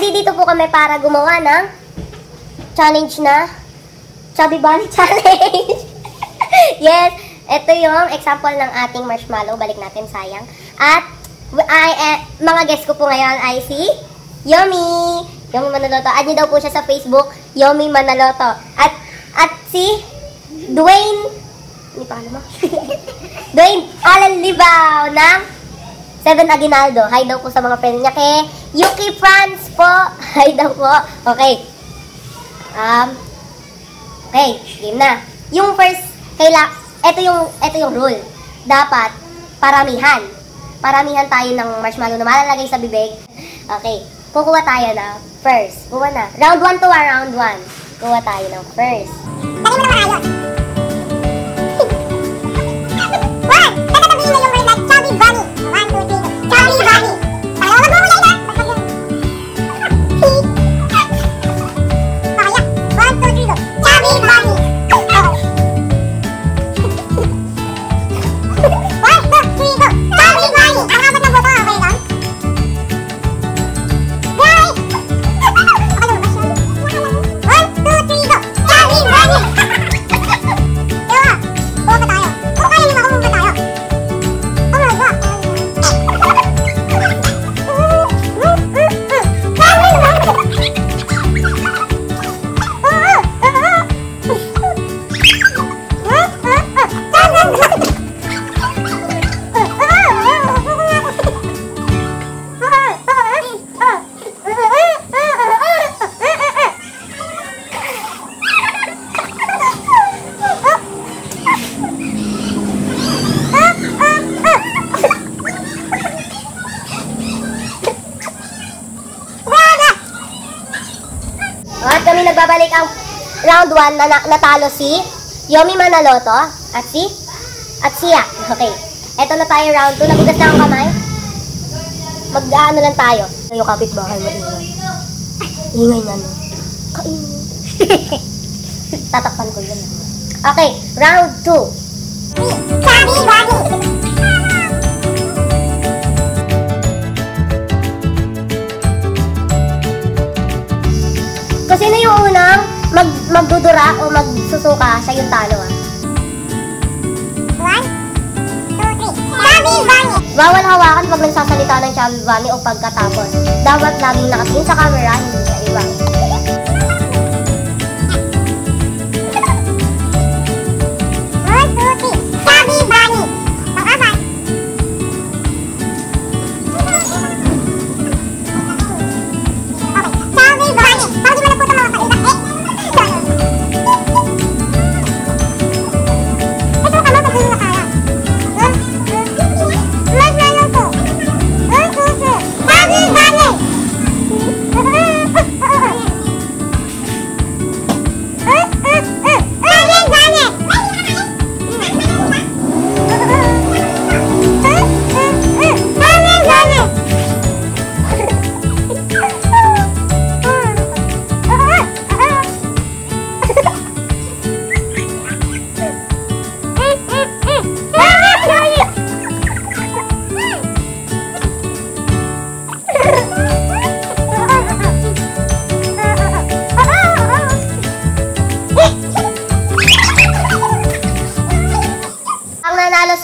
nandito po kami para gumawa ng challenge na Chubby Bunny Challenge. Yes, ito yung example ng ating marshmallow. Balik natin, sayang. At mga guest ko po ngayon ay si Yomi. Yomi Manaloto. Add niyo daw po siya sa Facebook, Yomi Manaloto. At si Dwayne, hindi pa alam mo. Dwayne Alan Libao ng 7 Aguinaldo. Hi daw po sa mga friends niya. Kay Yuki France po. Hi daw po. Okay. Okay, game na. Yung first, ito yung rule. Dapat, paramihan. Paramihan tayo ng marshmallow na malalagay sa bibig. Okay, kukuha tayo na first. Kuha na. Round 1 to round 1. Kuha tayo ng first. Dali mo naman ayos. At kami nagbabalik ang round 1 na natalo si Yomi Manaloto at siya. Okay. Eto na tayo round 2. Nagugas na ang kamay. Mag-ano lang tayo. Yung kapitbahay mo ingay. Ingay na no. Kaingay. Tatakpan ko yun. Okay. Round 2. Chubby Bunny! Kung sino yung unang magdudura o magsusuka, siya yung talo 1, 2, 3. Chubby Bunny! Bawal hawakan pag nagsasalita ng Chubby Bunny o pagkatapos. Dapat laging nakatingin sa camera, hindi sa iba. 1, 2, 3. Chubby Bunny! Pang-apat.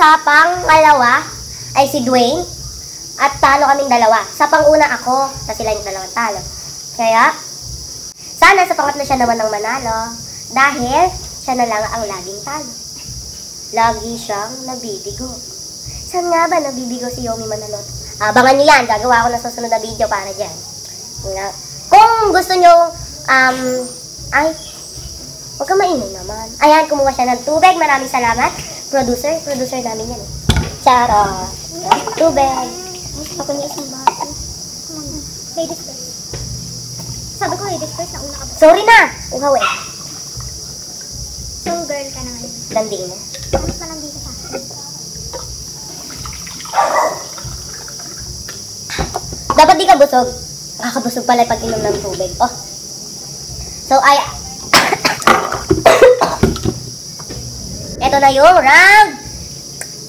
Sa pangalawa ay si Dwayne at talo kaming dalawa. Sa panguna ako, na sila yung dalawang talo. Kaya, sana sa pangatlo siya naman ang manalo dahil siya na lang ang laging talo. Lagi siyang nabibigo. Saan nga ba nabibigo si Yomi Manaloto? Abangan nyo yan. Gagawa ako ng susunod na video para dyan. Kung gusto nyo, ay, huwag ka mainom naman. Ayan, kumuha siya ng tubig. Maraming salamat. Producer namin yan. Charot. Tubig. Gusto ko niya isang baso. Ladies first. Sabi ko ladies first, nauna ka ba? Sorry na! Uhaw eh. So, girl ka na ngayon. Landing na. Mas malanding ka sa akin. Dapat di ka busog. Nakakabusog pala pag inom ng tubig. Oh. So, ito na yung round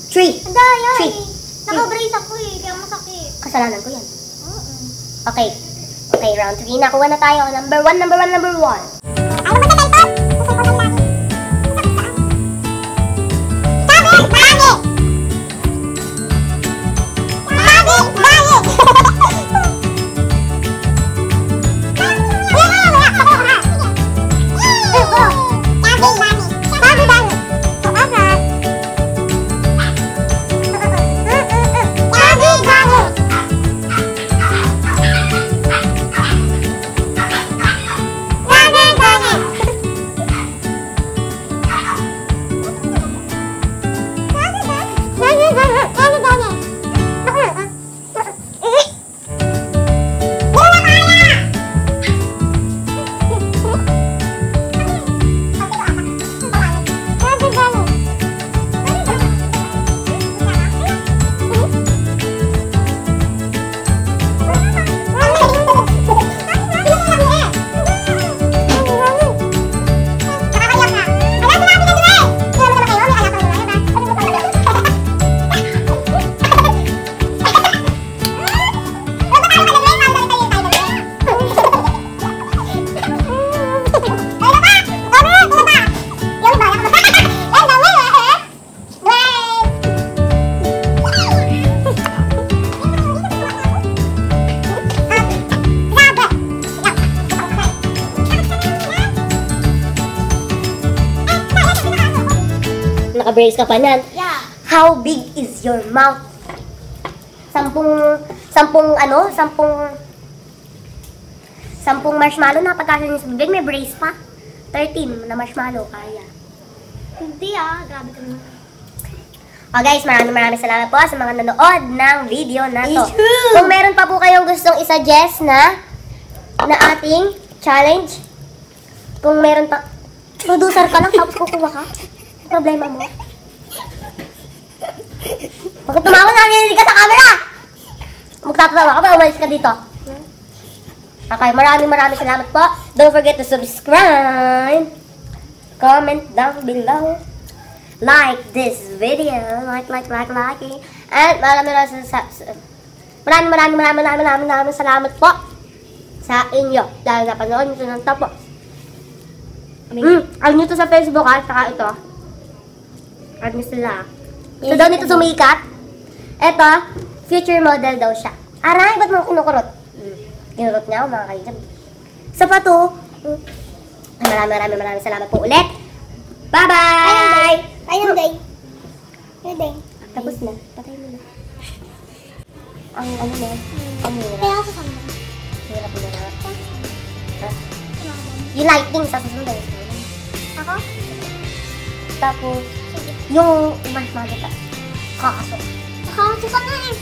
3. Anda, yan. Naka-brace ako eh, kaya masakit. Kasalanan ko yan. Oo. Okay. Okay, round 3. Nakuha na tayo. Number 1, number 1, number 1. Ano ba tayo? Naka-brace ka pa niyan. Yeah. How big is your mouth? 10 marshmallow na pagkasya niyo sa bibig, may brace pa. 13 na marshmallow, kaya. Hindi grabe ka naman. Guys, maraming salamat po sa mga nanood ng video na to. It's true. Kung meron pa po kayong gustong isuggest na ating challenge, kung meron pa, producer ka lang tapos kukuha ka. Problema mo. Pag tumawa na, narinig ka sa camera! Magtatawa ka ba? Umalis ka dito. Okay, maraming salamat po. Don't forget to subscribe. Comment down below. Like this video. Like. And maraming salamat po sa inyo. Dahil napanood nyo ng tapos. Add nyo to sa Facebook ha, saka ito. Add nyo sila. So daw nito sumikat. Ito, future model daw siya. Aray, ba't mo kinukurot? Kinurot niya ako mga kaibigan. Sa pato, maraming salamat po ulit. Bye-bye! Ayun, day. Ayun, day. Tapos na. Patay mo na. Ang ano na? Ang Kaya hirap. ako sa mga. Hirap mo na. Yung lighting sa susunod. Ako? Tapos, yung marshmallow ka. Kakaso. Ako, suka nga eh.